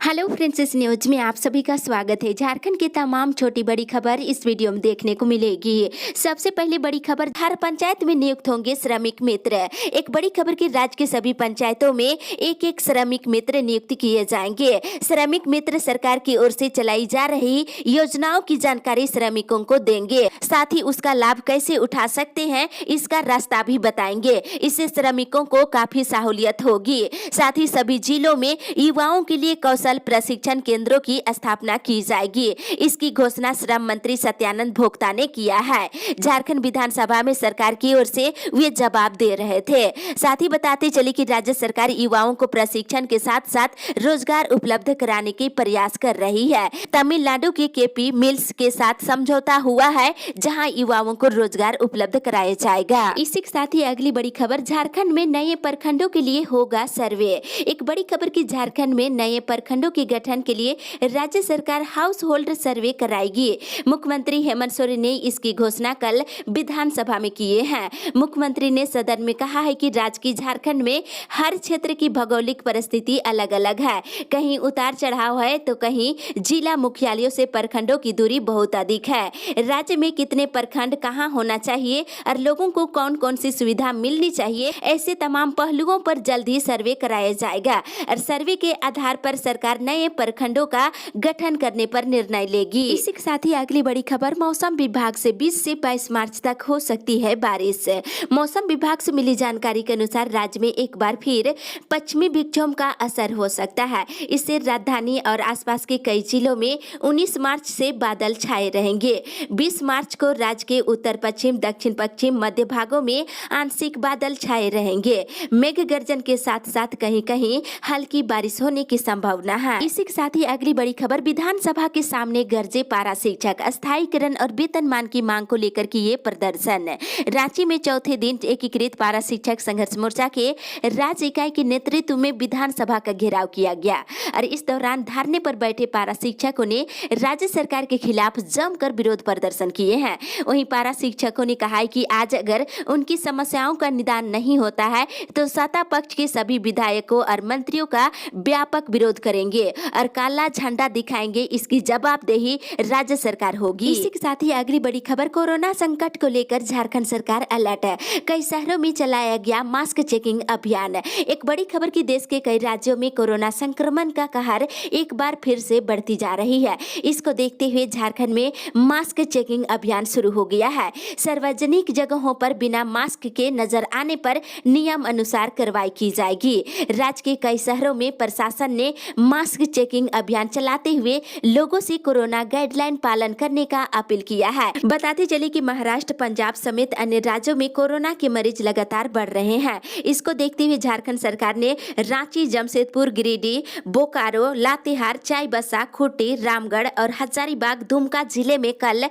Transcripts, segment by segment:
Hello friends, इस news में आप सभी का स्वागत है। झारखंड की तमाम छोटी बड़ी खबर इस वीडियो में देखने को मिलेगी। सबसे पहले बड़ी खबर, हर पंचायत में नियुक्त होंगे श्रमिक मित्र। एक बड़ी खबर की राज्य के सभी पंचायतों में एक एक श्रमिक मित्र नियुक्त किए जाएंगे। श्रमिक मित्र सरकार की ओर से चलाई जा रही योजनाओं की जानकारी श्रमिकों को देंगे, साथ ही उसका लाभ कैसे उठा सकते हैं इसका रास्ता भी बताएंगे। इससे श्रमिकों को काफी सहूलियत होगी। साथ ही सभी जिलों में युवाओं के लिए कौशल प्रशिक्षण केंद्रों की स्थापना की जाएगी। इसकी घोषणा श्रम मंत्री सत्यानंद भोक्ता ने किया है। झारखंड विधानसभा में सरकार की ओर से वे जवाब दे रहे थे। साथ ही बताते चले कि राज्य सरकार युवाओं को प्रशिक्षण के साथ साथ रोजगार उपलब्ध कराने के प्रयास कर रही है। तमिलनाडु के केपी मिल्स के साथ समझौता हुआ है, जहां युवाओं को रोजगार उपलब्ध कराया जाएगा। इसी के साथ ही अगली बड़ी खबर, झारखंड में नए प्रखंडों के लिए होगा सर्वे। एक बड़ी खबर की झारखंड में नए प्रखंडों के गठन के लिए राज्य सरकार हाउस होल्ड सर्वे कराएगी। मुख्यमंत्री हेमंत सोरेन ने इसकी घोषणा कल विधानसभा में किए हैं। मुख्यमंत्री ने सदन में कहा है कि राज्य की झारखंड में हर क्षेत्र की भौगोलिक परिस्थिति अलग अलग है। कहीं उतार चढ़ाव है तो कहीं जिला मुख्यालयों से प्रखंडों की दूरी बहुत अधिक है। राज्य में कितने प्रखंड कहाँ होना चाहिए और लोगों को कौन कौन सी सुविधा मिलनी चाहिए, ऐसे तमाम पहलुओं पर जल्द ही सर्वे कराया जाएगा और सर्वे के आधार पर सरकार नए प्रखंडों का गठन करने पर निर्णय लेगी। इसी के साथ ही अगली बड़ी खबर, मौसम विभाग से 20 से 22 मार्च तक हो सकती है बारिश। मौसम विभाग से मिली जानकारी के अनुसार राज्य में एक बार फिर पश्चिमी विक्षोभ का असर हो सकता है। इससे राजधानी और आसपास के कई जिलों में 19 मार्च से बादल छाए रहेंगे। 20 मार्च को राज्य के उत्तर पश्चिम, दक्षिण पश्चिम, मध्य भागों में आंशिक बादल छाए रहेंगे। मेघ गर्जन के साथ साथ कहीं कहीं हल्की बारिश होने की संभावना है। इसी के साथ ही अगली बड़ी खबर, विधानसभा के सामने गरजे पारा शिक्षक, स्थायीकरण और वेतनमान की मांग को लेकर किए प्रदर्शन। रांची में चौथे दिन एकीकृत पारा शिक्षक संघर्ष मोर्चा के राज्य इकाई के नेतृत्व में विधानसभा का घेराव किया गया और इस दौरान धरने पर बैठे पारा शिक्षकों ने राज्य सरकार के खिलाफ जमकर विरोध प्रदर्शन किए हैं। वहीं पारा शिक्षकों ने कहा है कि आज अगर उनकी समस्याओं का निदान नहीं होता है तो सत्ता पक्ष के सभी विधायकों और मंत्रियों का व्यापक विरोध करेंगे और काला झंडा दिखाएंगे। इसकी जवाबदेही राज्य सरकार होगी। इसी के साथ ही अगली बड़ी खबर, कोरोना संकट को लेकर झारखंड सरकार अलर्ट है। कई शहरों में चलाया गया मास्क चेकिंग अभियान। एक बड़ी खबर की देश के कई राज्यों में कोरोना संक्रमण का कहर एक बार फिर से बढ़ती जा रही है। इसको देखते हुए झारखंड में मास्क चेकिंग अभियान शुरू हो गया है। सार्वजनिक जगहों पर बिना मास्क के नजर आने पर नियम अनुसार कार्रवाई की जाएगी। राज्य के कई शहरों में प्रशासन ने मास्क चेकिंग अभियान चलाते हुए लोगों से कोरोना गाइडलाइन पालन करने का अपील किया है। बताते चले कि महाराष्ट्र, पंजाब समेत अन्य राज्यों में कोरोना के मरीज लगातार बढ़ रहे हैं। इसको देखते हुए झारखंड सरकार ने रांची, जमशेदपुर, गिरिडीह, बोकारो, लातेहार, चाईबासा, खूंटी, रामगढ़ और हजारीबाग, दुमका जिले में कल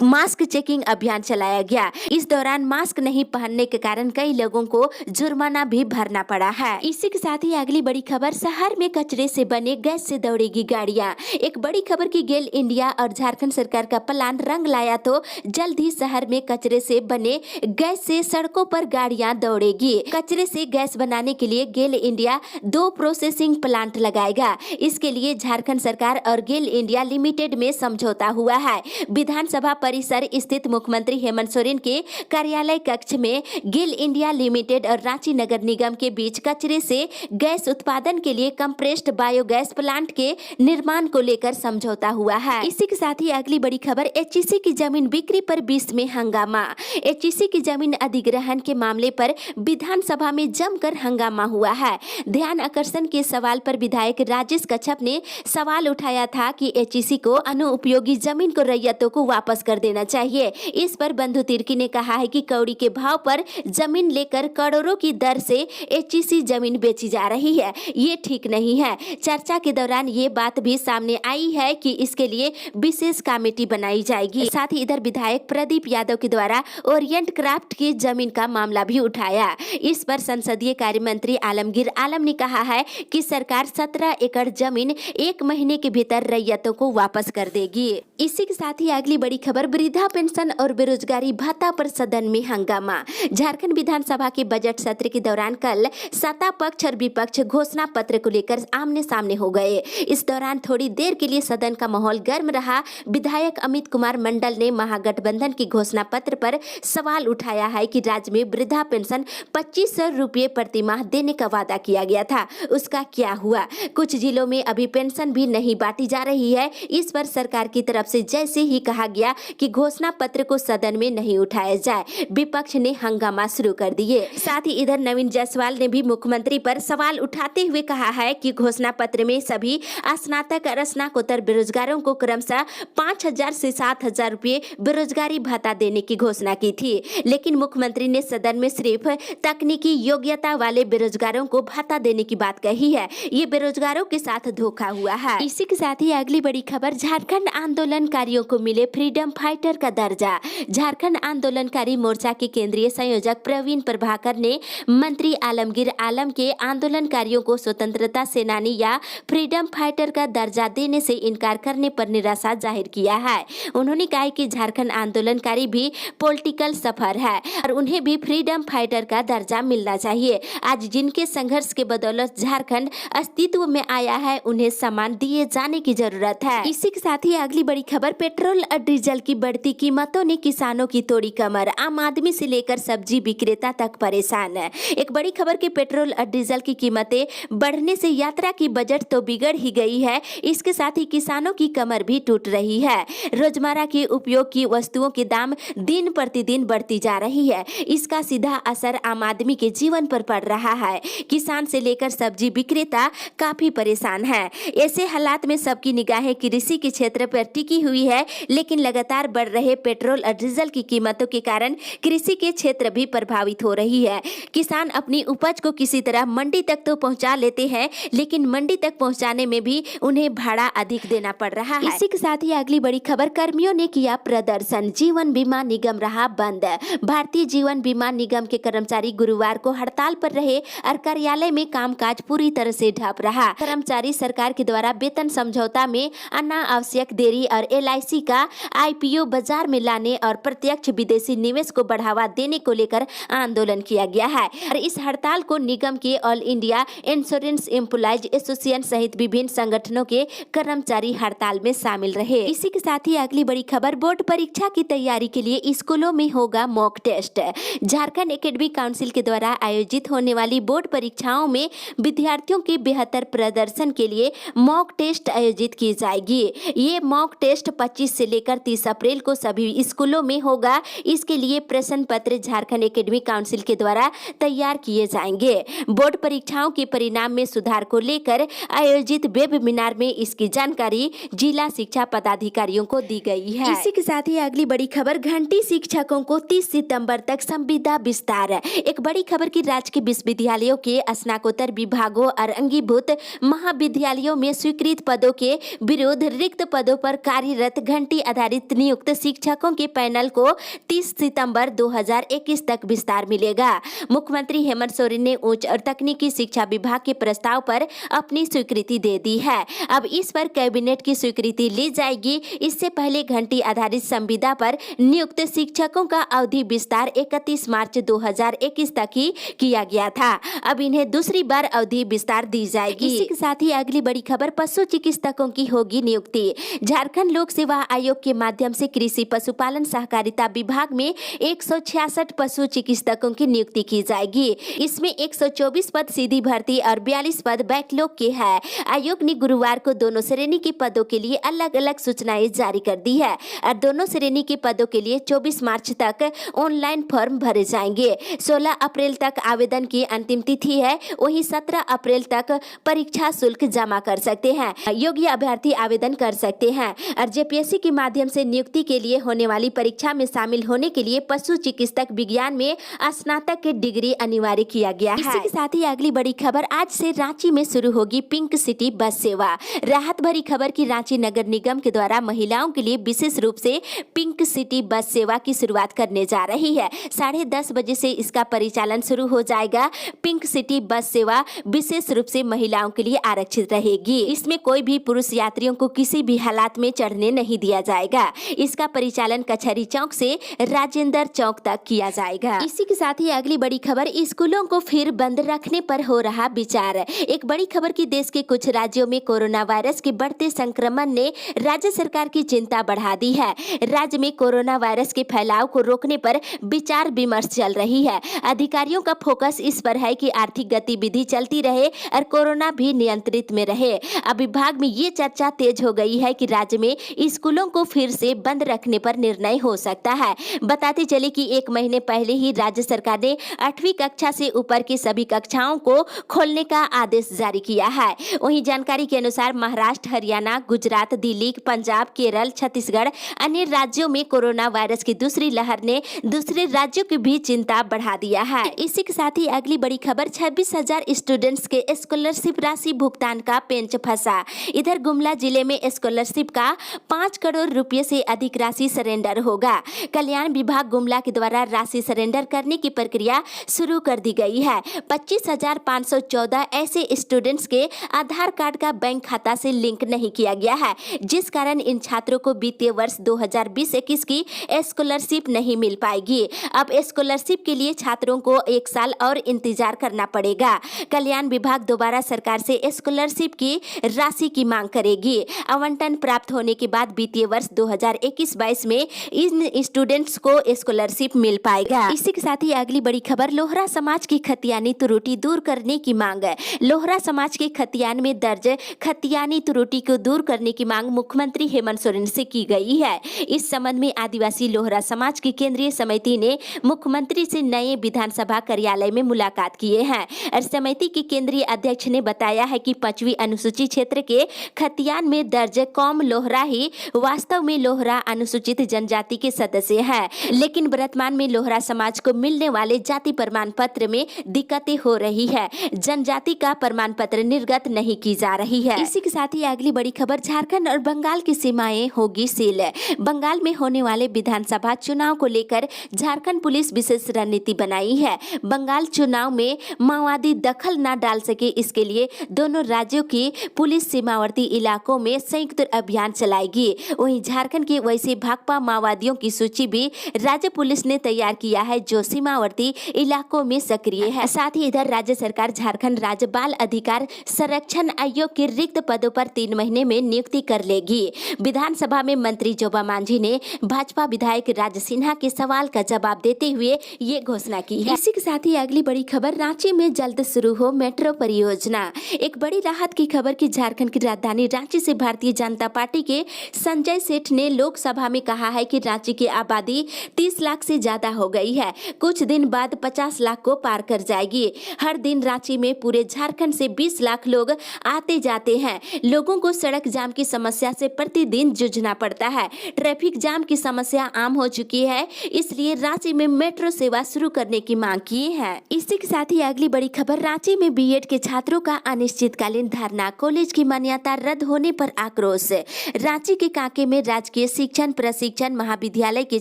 मास्क चेकिंग अभियान चलाया गया। इस दौरान मास्क नहीं पहनने के कारण कई लोगों को जुर्माना भी भरना पड़ा है। इसी के साथ ही अगली बड़ी खबर, शहर में कचरे से बने गैस से दौड़ेगी गाड़ियां। एक बड़ी खबर की गेल इंडिया और झारखंड सरकार का प्लान रंग लाया तो जल्द ही शहर में कचरे से बने गैस से सड़कों पर गाड़ियां दौड़ेगी। कचरे से गैस बनाने के लिए गेल इंडिया 2 प्रोसेसिंग प्लांट लगाएगा। इसके लिए झारखंड सरकार और गेल इंडिया लिमिटेड में समझौता हुआ है। विधानसभा परिसर स्थित मुख्यमंत्री हेमंत सोरेन के कार्यालय कक्ष में गेल इंडिया लिमिटेड और रांची नगर निगम के बीच कचरे से गैस उत्पादन के लिए कंप्रेस्ड बायोगैस प्लांट के निर्माण को लेकर समझौता हुआ है। इसी के साथ ही अगली बड़ी खबर, एचईसी की जमीन बिक्री पर 20 में हंगामा। एचईसी की जमीन अधिग्रहण के मामले पर विधानसभा में जमकर हंगामा हुआ है। ध्यान आकर्षण के सवाल पर विधायक राजेश कच्छप ने सवाल उठाया था कि एचईसी को अनुपयोगी जमीन को रैयतों को वापस कर देना चाहिए। इस पर बंधु तिर्की ने कहा है कि कौड़ी के भाव पर जमीन लेकर करोड़ों की दर से एचईसी जमीन बेची जा रही है, ये ठीक नहीं है। चर्चा के दौरान ये बात भी सामने आई है कि इसके लिए विशेष कमेटी बनाई जाएगी। साथ ही इधर विधायक प्रदीप यादव के द्वारा ओरिएंट क्राफ्ट की जमीन का मामला भी उठाया। इस पर संसदीय कार्य मंत्री आलमगीर आलम ने कहा है कि सरकार 17 एकड़ जमीन 1 महीने के भीतर रैयतों को वापस कर देगी। इसी के साथ ही अगली बड़ी खबर, वृद्धा पेंशन और बेरोजगारी भत्ता पर सदन में हंगामा। झारखंड विधानसभा के बजट सत्र के दौरान कल सत्ता पक्ष और विपक्ष घोषणा पत्र को लेकर आमने सामने हो गए। इस दौरान थोड़ी देर के लिए सदन का माहौल गर्म रहा। विधायक अमित कुमार मंडल ने महागठबंधन की घोषणा पत्र पर सवाल उठाया है कि राज्य में वृद्धा पेंशन 2500 रुपये प्रति माह देने का वादा किया गया था, उसका क्या हुआ? कुछ जिलों में अभी पेंशन भी नहीं बांटी जा रही है। इस पर सरकार की तरफ से जैसे ही कहा गया कि घोषणा पत्र को सदन में नहीं उठाया जाए, विपक्ष ने हंगामा शुरू कर दिए। साथ ही इधर नवीन जायसवाल ने भी मुख्यमंत्री पर सवाल उठाते हुए कहा है कि घोषणा पत्र में सभी स्नातक और स्नातकोत्तर बेरोजगारों को क्रमशः 5000 से 7000 रुपये बेरोजगारी भत्ता देने की घोषणा की थी, लेकिन मुख्यमंत्री ने सदन में सिर्फ तकनीकी योग्यता वाले बेरोजगारों को भत्ता देने की बात कही है। ये बेरोजगारों के साथ धोखा हुआ है। इसी के साथ ही अगली बड़ी खबर, झारखंड आंदोलनकारियों को मिले फ्रीडम फाइटर का दर्जा। झारखंड आंदोलनकारी मोर्चा के केंद्रीय संयोजक प्रवीण प्रभाकर ने मंत्री आलमगीर आलम के आंदोलनकारियों को स्वतंत्रता सेनानी या फ्रीडम फाइटर का दर्जा देने से इनकार करने पर निराशा जाहिर किया है। उन्होंने कहा कि झारखंड आंदोलनकारी भी पॉलिटिकल सफर है और उन्हें भी फ्रीडम फाइटर का दर्जा मिलना चाहिए। आज जिनके संघर्ष के बदौलत झारखंड अस्तित्व में आया है, उन्हें सम्मान दिए जाने की जरूरत है। इसी के साथ ही अगली बड़ी खबर, पेट्रोल और डीजल की बढ़ती कीमतों ने किसानों की तोड़ी कमर। आम आदमी से लेकर सब्जी विक्रेता तक परेशान है। एक बड़ी खबर कि पेट्रोल और डीजल की कीमतें बढ़ने से यात्रा की बजट तो बिगड़ ही गई है, इसके साथ ही किसानों की कमर भी टूट रही है। रोजमर्रा के उपयोग की वस्तुओं के दाम दिन प्रतिदिन बढ़ती जा रही है। इसका सीधा असर आम आदमी के जीवन पर पड़ रहा है। किसान से लेकर सब्जी विक्रेता काफी परेशान है। ऐसे हालात में सबकी निगाहें कृषि के क्षेत्र पर टिकी हुई है, लेकिन लगातार बढ़ रहे पेट्रोल और डीजल की कीमतों के कारण कृषि के क्षेत्र भी प्रभावित हो रही है। किसान अपनी उपज को किसी तरह मंडी तक तो पहुंचा लेते हैं, लेकिन मंडी तक पहुंचाने में भी उन्हें भाड़ा अधिक देना पड़ रहा है। इसी के साथ ही अगली बड़ी खबर, कर्मियों ने किया प्रदर्शन, जीवन बीमा निगम रहा बंद। भारतीय जीवन बीमा निगम के कर्मचारी गुरुवार को हड़ताल पर रहे और कार्यालय में कामकाज पूरी तरह से ठप रहा। कर्मचारी सरकार के द्वारा वेतन समझौता में अनावश्यक देरी और LIC का IPO बाजार में लाने और प्रत्यक्ष विदेशी निवेश को बढ़ावा देने को लेकर आंदोलन किया गया है। और इस हड़ताल को निगम के all India insurance employees association सहित विभिन्न संगठनों के कर्मचारी हड़ताल में शामिल रहे। इसी के साथ ही अगली बड़ी खबर, बोर्ड परीक्षा की तैयारी के लिए स्कूलों में होगा mock test. Jharkhand academic council के द्वारा आयोजित होने वाली बोर्ड परीक्षाओं में विद्यार्थियों के बेहतर प्रदर्शन के लिए मॉक टेस्ट आयोजित की जाएगी। ये मॉक टेस्ट 25 से लेकर 30 अप्रैल को सभी स्कूलों में होगा। इसके लिए प्रश्न पत्र झारखंड एकेडमिक काउंसिल के द्वारा तैयार किए जाएंगे। बोर्ड परीक्षाओं के परिणाम में सुधार को लेकर आयोजित वेबिनार में इसकी जानकारी जिला शिक्षा पदाधिकारियों को दी गई है। इसी के साथ ही अगली बड़ी खबर, घंटी शिक्षकों को 30 सितंबर तक संविदा विस्तार। एक बड़ी खबर की राज्य के विश्वविद्यालयों के स्नातकोत्तर विभागों और अंगीभूत महाविद्यालयों में स्वीकृत पदों के विरुद्ध रिक्त पदों पर कार्यरत घंटी आधारित नियुक्त शिक्षकों के पैनल को 30 सितंबर 2021 तक विस्तार मिलेगा। मुख्यमंत्री हेमंत सोरेन ने उच्च और तकनीकी शिक्षा विभाग के प्रस्ताव पर अपनी स्वीकृति दे दी है। अब इस पर कैबिनेट की स्वीकृति ली जाएगी। इससे पहले घंटी आधारित संविदा पर नियुक्त शिक्षकों का अवधि विस्तार 31 मार्च 2021 तक ही किया गया था। अब इन्हें दूसरी बार अवधि विस्तार दी जाएगी। इसी के साथ ही अगली बड़ी खबर, पशु चिकित्सकों की होगी नियुक्ति। झारखंड लोक सेवा आयोग के माध्यम से कृषि पशुपालन सहकारिता विभाग में 166 पशु चिकित्सकों की नियुक्ति की जाएगी। इसमें 124 पद सीधी भर्ती और 42 पद बैकलॉग के हैं। आयोग ने गुरुवार को दोनों श्रेणी के पदों के लिए अलग अलग सूचनाएं जारी कर दी है और दोनों श्रेणी के पदों के लिए 24 मार्च तक ऑनलाइन फॉर्म भरे जाएंगे। 16 अप्रैल तक आवेदन की अंतिम तिथि है। वहीं 17 अप्रैल तक परीक्षा शुल्क जमा कर सकते हैं। योग्य अभ्यर्थी आवेदन कर सकते हैं और JPSC के माध्यम से नियुक्ति के लिए होने वाली परीक्षा में शामिल होने के लिए पशु चिकित्सक विज्ञान में स्नातक की डिग्री अनिवार्य किया गया है। इसी के साथ ही अगली बड़ी खबर, आज से रांची में शुरू होगी पिंक सिटी बस सेवा। राहत भरी खबर की रांची नगर निगम के द्वारा महिलाओं के लिए विशेष रूप से पिंक सिटी बस सेवा की शुरुआत करने जा रही है। 10:30 बजे से इसका परिचालन शुरू हो जाएगा। पिंक सिटी बस सेवा विशेष रूप से महिलाओं के लिए आरक्षित रहेगी। इसमें कोई भी पुरुष यात्रियों को किसी भी हालात में चढ़ने नहीं दिया जाएगा। इसका परिचालन कचहरी चौक से राजेंद्र चौक तक किया जाएगा। इसी के साथ ही अगली बड़ी खबर, स्कूलों को फिर बंद रखने पर हो रहा विचार। एक बड़ी खबर की देश देश के कुछ राज्यों में कोरोना वायरस के बढ़ते संक्रमण ने राज्य सरकार की चिंता बढ़ा दी है। राज्य में कोरोना वायरस के फैलाव को रोकने पर विचार विमर्श चल रही है। अधिकारियों का फोकस इस पर है कि आर्थिक गतिविधि चलती रहे और कोरोना भी नियंत्रित में रहे। अब विभाग में ये चर्चा तेज हो गई है कि राज्य में स्कूलों को फिर से बंद रखने पर निर्णय हो सकता है। बताते चले कि 1 महीने पहले ही राज्य सरकार ने 8वीं कक्षा से ऊपर की सभी कक्षाओं को खोलने का आदेश जारी किया है। वहीं जानकारी के अनुसार महाराष्ट्र, हरियाणा, गुजरात, दिल्ली, पंजाब, केरल, छत्तीसगढ़ अन्य राज्यों में कोरोना वायरस की दूसरी लहर ने दूसरे राज्यों की भी चिंता बढ़ा दिया है। इसी के साथ ही अगली बड़ी खबर, 26,000 स्टूडेंट्स के स्कॉलरशिप राशि भुगतान का पेंच फंसा। इधर गुमला जिले में स्कॉलरशिप का 5 करोड़ रुपए से अधिक राशि सरेंडर होगा। कल्याण विभाग गुमला के द्वारा राशि सरेंडर करने की प्रक्रिया शुरू कर दी गई है। 25,514 ऐसे स्टूडेंट्स के आधार कार्ड का बैंक खाता से लिंक नहीं किया गया है, जिस कारण इन छात्रों को वित्तीय वर्ष 2020-21 की स्कॉलरशिप नहीं मिल पाएगी। अब स्कॉलरशिप के लिए छात्रों को 1 साल और इंतजार करना पड़ेगा। कल्याण विभाग दोबारा सरकार से स्कॉलरशिप की राशि की मांग करेगी। आवंटन प्राप्त होने के बाद वित्तीय वर्ष 2021-22 में इन स्टूडेंट्स को स्कॉलरशिप मिल पाएगा। इसी के साथ ही अगली बड़ी खबर, लोहरा समाज की खतियानी त्रुटि दूर करने की मांग। लोहरा समाज के खतियान में दर्ज खतियानी त्रुटि को दूर करने की मांग मुख्यमंत्री हेमंत सोरेन से की गई है। इस संबंध में आदिवासी लोहरा समाज की केंद्रीय समिति ने मुख्यमंत्री से नए विधानसभा कार्यालय में मुलाकात किए हैं और समिति के केंद्रीय अध्यक्ष ने बताया है कि 5वीं अनुसूचित क्षेत्र के खतियान में दर्ज कौम लोहरा ही वास्तव में लोहरा अनुसूचित जनजाति के सदस्य हैं, लेकिन वर्तमान में लोहरा समाज को मिलने वाले जाति प्रमाण पत्र में दिक्कतें हो रही है। जनजाति का प्रमाण पत्र निर्गत नहीं की जा रही है। इसी के साथ ही अगली बड़ी खबर, झारखंड और बंगाल की सीमाएं होगी सील। बंगाल में होने वाले विधानसभा चुनाव को लेकर झारखंड पुलिस विशेष रणनीति बनाई है। बंगाल चुनाव में माओवादी दखल न डाल सके, इसके लिए दोनों राज्यों की पुलिस सीमावर्ती इलाकों में संयुक्त अभियान चलाएगी। वहीं झारखंड के वैसे भाकपा माओवादियों की सूची भी राज्य पुलिस ने तैयार किया है, जो सीमावर्ती इलाकों में सक्रिय है। साथ ही इधर राज्य सरकार झारखंड राज्य बाल अधिकार संरक्षण आयोग के रिक्त पदों पर 3 महीने में नियुक्ति कर लेगी। विधानसभा में मंत्री जोबा मांझी ने भाजपा विधायक राज सिन्हा के सवाल का जवाब देते हुए ये घोषणा की है। इसी के साथ ही अगली बड़ी खबर, रांची में जल्द शुरू हो मेट्रो परियोजना। एक बड़ी राहत की खबर कि झारखंड की राजधानी रांची से भारतीय जनता पार्टी के संजय सेठ ने लोकसभा में कहा है कि रांची की आबादी 30 लाख से ज्यादा हो गई है, कुछ दिन बाद 50 लाख को पार कर जाएगी। हर दिन रांची में पूरे झारखंड से 20 लाख लोग आते जाते हैं। लोगों को सड़क जाम की समस्या से प्रतिदिन जूझना पड़ता है। ट्रैफिक जाम की समस्या आम हो चुकी है, इसलिए रांची में मेट्रो सेवा शुरू करने की मांग की है। इसी के साथ ही अगली बड़ी खबर, रांची में बीएड के छात्रों का अनिश्चितकालीन धरना, कॉलेज की मान्यता रद्द होने पर आक्रोश। रांची के कांके में राजकीय शिक्षण प्रशिक्षण महाविद्यालय के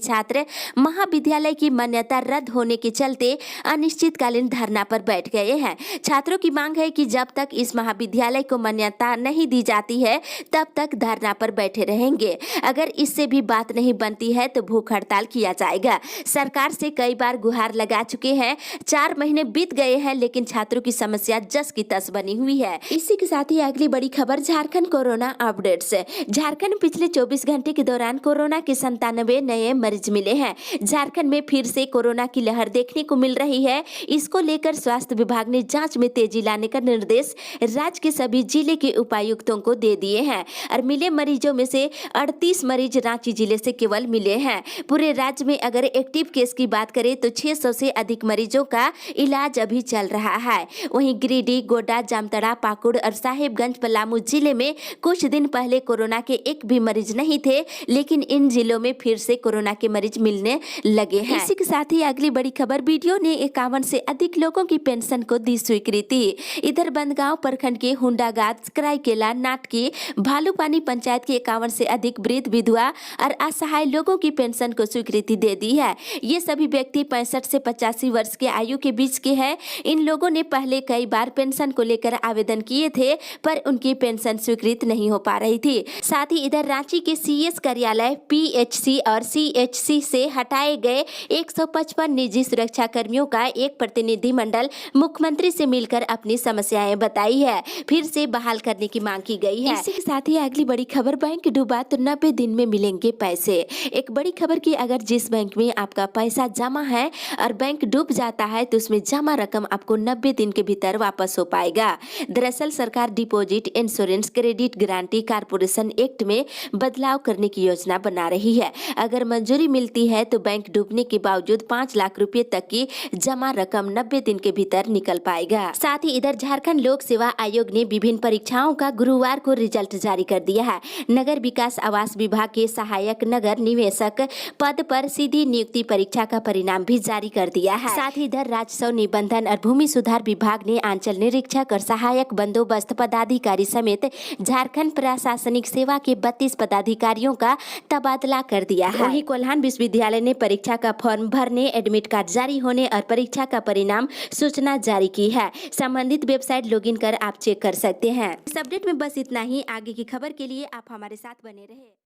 छात्र महाविद्यालय की मान्यता रद्द होने के चलते अनिश्चितकालीन धरना पर बैठ गए हैं। छात्रों की मांग है कि जब तक इस महाविद्यालय को मान्यता नहीं दी जाती है, तब तक धरना पर बैठे रहेंगे। अगर इससे भी बात नहीं बनती है तो भूख हड़ताल किया जाएगा। सरकार से कई बार गुहार लगा चुके हैं, 4 महीने बीत गए हैं, लेकिन छात्रों की समस्या जस की तस बनी हुई है। इसी के साथ ही अगली बड़ी खबर, झारखंड कोरोना अपडेट्स। झारखंड में पिछले 24 घंटे के दौरान कोरोना के 97 नए मरीज मिले हैं। झारखंड में फिर से कोरोना की लहर देखने को मिल रही है। इसको लेकर स्वास्थ्य विभाग ने जांच में तेजी लाने का निर्देश राज्य के सभी जिले के उपायुक्तों को दे दिए हैं और मिले मरीजों में से 38 मरीज रांची जिले से केवल मिले हैं। पूरे राज्य में अगर एक्टिव केस की बात करें तो 600 से अधिक मरीजों का इलाज अभी चल रहा है। वहीं गिरिडीह, गोड्डा, जामताड़ा, पाकुड़ और साहिबगंज, पलामू जिले में कुछ दिन पहले कोरोना के एक भी मरीज नहीं थे, लेकिन इन जिलों में फिर से कोरोना के मरीज मिलने लगे हैं। इसी के साथ ही अगली बड़ी खबर, वीडियो ने 51 से अधिक लोगों की पेंशन को दी स्वीकृति। इधर बंदगांव प्रखंड के हुंडागाद, कराईकेला, नाटकी, भालूपानी पंचायत के 51 से अधिक वृद्ध, विधवा और असहाय लोगों की पेंशन को स्वीकृति दे दी है। ये सभी व्यक्ति 65 से 85 वर्ष के आयु के बीच के हैं। इन लोगों ने पहले कई बार पेंशन को लेकर आवेदन किए थे, पर उनकी पेंशन स्वीकृत नहीं हो पा रही थी। साथ ही इधर रांची के सीएस कार्यालय, पीएचसी और सीएचसी से हटाए गए 155 निजी सुरक्षा कर्मियों का एक प्रतिनिधिमंडल मुख्यमंत्री से मिलकर अपनी समस्याएं बताई है। है फिर से बहाल करने की मांग की गई है। इसी के साथ ही अगली बड़ी खबर, बैंक डूबा तो 90 दिन में मिलेंगे पैसे। एक बड़ी खबर की, अगर जिस बैंक में आपका पैसा जमा है और बैंक डूब जाता है तो उसमें जमा रकम आपको 90 दिन के भीतर वापस हो पाएगा। दरअसल सरकार deposit insurance credit guarantee corporation act में बदलाव करने की योजना बना रही है। अगर मंजूरी मिलती है तो बैंक डूबने के बावजूद 5 लाख रुपए तक की जमा रकम 90 दिन के भीतर निकल पाएगा। साथ ही इधर झारखंड लोक सेवा आयोग ने विभिन्न परीक्षाओं का गुरुवार को रिजल्ट जारी कर दिया है। नगर विकास आवास विभाग के सहायक नगर निवेशक पद पर सीधी नियुक्ति परीक्षा का परिणाम भी जारी कर दिया है। साथ ही इधर राजस्व निबंधन और भूमि सुधार विभाग ने अंचल निरीक्षक और सहायक बंदोबस्त पदाधिकारी समेत झारखंड प्रशासनिक सेवा के 32 पदाधिकारियों का तबादला कर दिया है। वहीं कोल्हान विश्वविद्यालय ने परीक्षा का फॉर्म भरने, एडमिट कार्ड जारी होने और परीक्षा का परिणाम सूचना जारी की है। संबंधित वेबसाइट लॉगिन कर आप चेक कर सकते हैं। इस अपडेट में बस इतना ही। आगे की खबर के लिए आप हमारे साथ बने रहे।